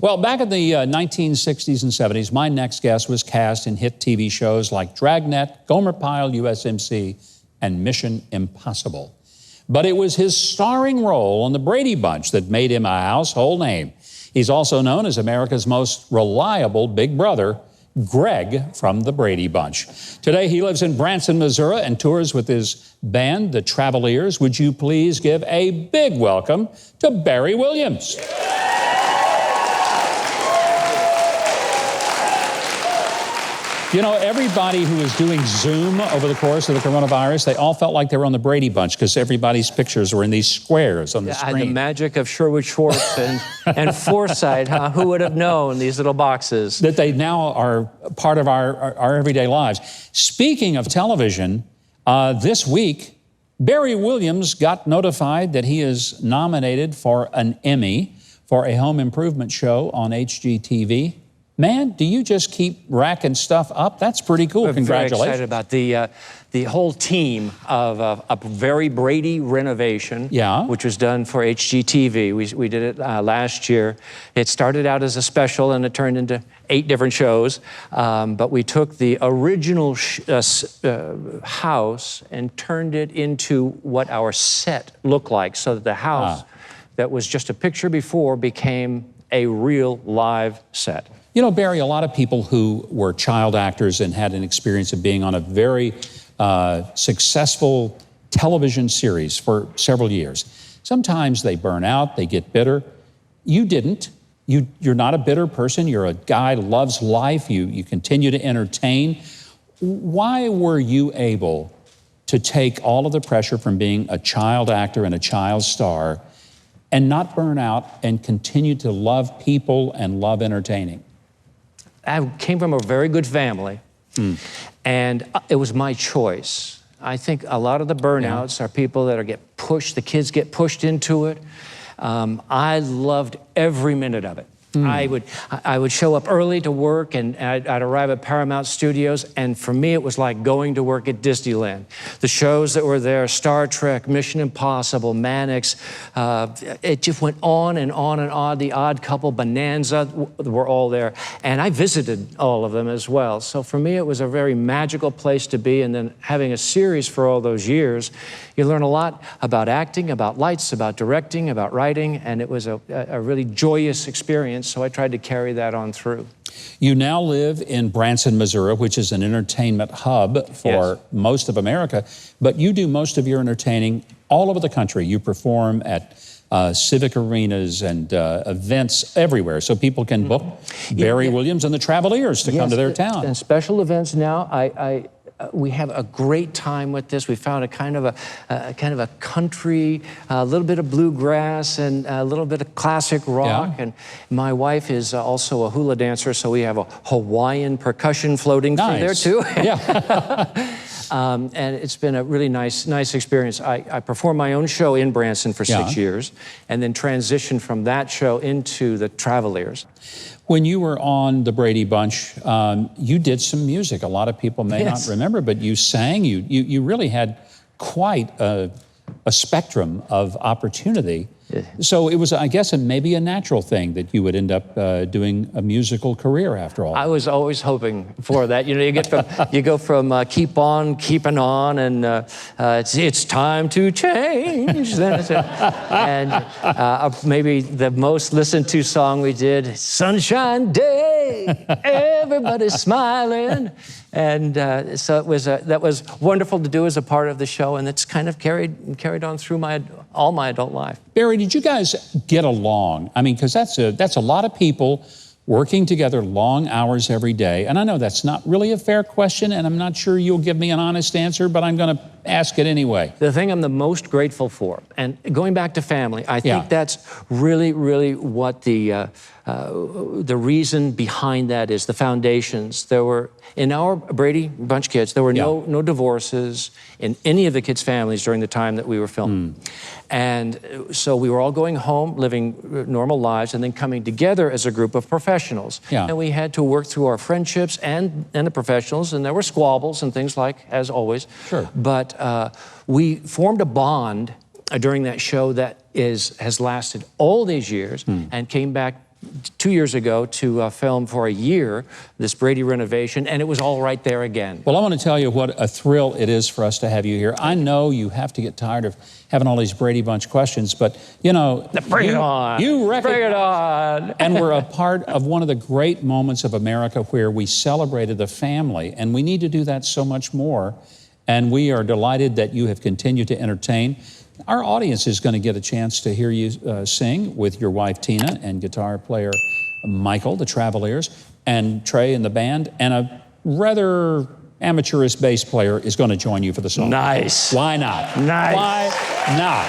Well, back in the 1960s and 70s, my next guest was cast in hit TV shows like Dragnet, Gomer Pyle, USMC, and Mission Impossible. But it was his starring role on the Brady Bunch that made him a household name. He's also known as America's most reliable big brother, Greg from the Brady Bunch. Today, he lives in Branson, Missouri, and tours with his band, the Travelers. Would you please give a big welcome to Barry Williams? You know, everybody who was doing Zoom over the course of the coronavirus, they all felt like they were on the Brady Bunch because everybody's pictures were in these squares on the screen. The magic of Sherwood Schwartz and foresight, huh? Who would have known these little boxes? That they now are part of our everyday lives. Speaking of television, this week, Barry Williams got notified that he is nominated for an Emmy for a home improvement show on HGTV. Man, do you just keep racking stuff up? That's pretty cool. We're Congratulations. very excited about the whole team of a very Brady renovation, which was done for HGTV. We did it last year. It started out as a special, and it turned into 8 different shows. But we took the original house and turned it into what our set looked like, so that the house that was just a picture before became a real live set. You know, Barry, a lot of people who were child actors and had an experience of being on a very successful television series for several years, sometimes they burn out, they get bitter. You didn't. You're not a bitter person. You're a guy who loves life. You continue to entertain. Why were you able to take all of the pressure from being a child actor and a child star and not burn out and continue to love people and love entertaining? I came from a very good family, and it was my choice. I think a lot of the burnouts are people that get pushed, the kids get pushed into it. I loved every minute of it. I would show up early to work, and I'd arrive at Paramount Studios, and for me it was like going to work at Disneyland. The shows that were there, Star Trek, Mission Impossible, Mannix, it just went on and on and on. The Odd Couple, Bonanza were all there, and I visited all of them as well. So for me it was a very magical place to be, and then having a series for all those years, you learn a lot about acting, about lights, about directing, about writing, and it was a really joyous experience. So I tried to carry that on through. You now live in Branson, Missouri, which is an entertainment hub for most of America, but you do most of your entertaining all over the country. You perform at civic arenas and events everywhere, so people can book Barry Williams and the Travelers to come to their town. And special events now, we have a great time with this. We found a kind of a country, a little bit of bluegrass, and a little bit of classic rock. And my wife is also a hula dancer, so we have a Hawaiian percussion floating through there too. And it's been a really nice experience. I performed my own show in Branson for 6 years, and then transitioned from that show into the Travelers. When you were on the Brady Bunch, you did some music. A lot of people may not remember, but you sang. You really had quite a spectrum of opportunity. So it was, I guess, maybe a natural thing that you would end up doing a musical career after all. I was always hoping for that. You know, you go from keep on keeping on, and it's time to change. And maybe the most listened to song we did, Sunshine Day, everybody's smiling. And so that was wonderful to do as a part of the show, and it's kind of carried on through all my adult life. Barry, did you guys get along? I mean, because that's a lot of people working together long hours every day. And I know that's not really a fair question, and I'm not sure you'll give me an honest answer, but I'm going to ask it anyway. The thing I'm the most grateful for, and going back to family, I think that's really, really what the reason behind that is, the foundations. There were, in our Brady Bunch kids, there were no divorces in any of the kids' families during the time that we were filming. And so we were all going home, living normal lives, and then coming together as a group of professionals. And we had to work through our friendships and the professionals, and there were squabbles and things like, as always. But we formed a bond during that show that has lasted all these years and came back 2 years ago to film for a year this Brady renovation, and it was all right there again. Well, I want to tell you what a thrill it is for us to have you here. I know you have to get tired of having all these Brady Bunch questions, but you know, Bring it on. You recognize, Bring it on. and we're a part of one of the great moments of America where we celebrated the family, and we need to do that so much more. And we are delighted that you have continued to entertain. Our audience is going to get a chance to hear you sing with your wife, Tina, and guitar player Michael, the Traveliers, and Trey and the band, and a rather amateurish bass player is going to join you for the song. Nice. Why not? Nice. Why not?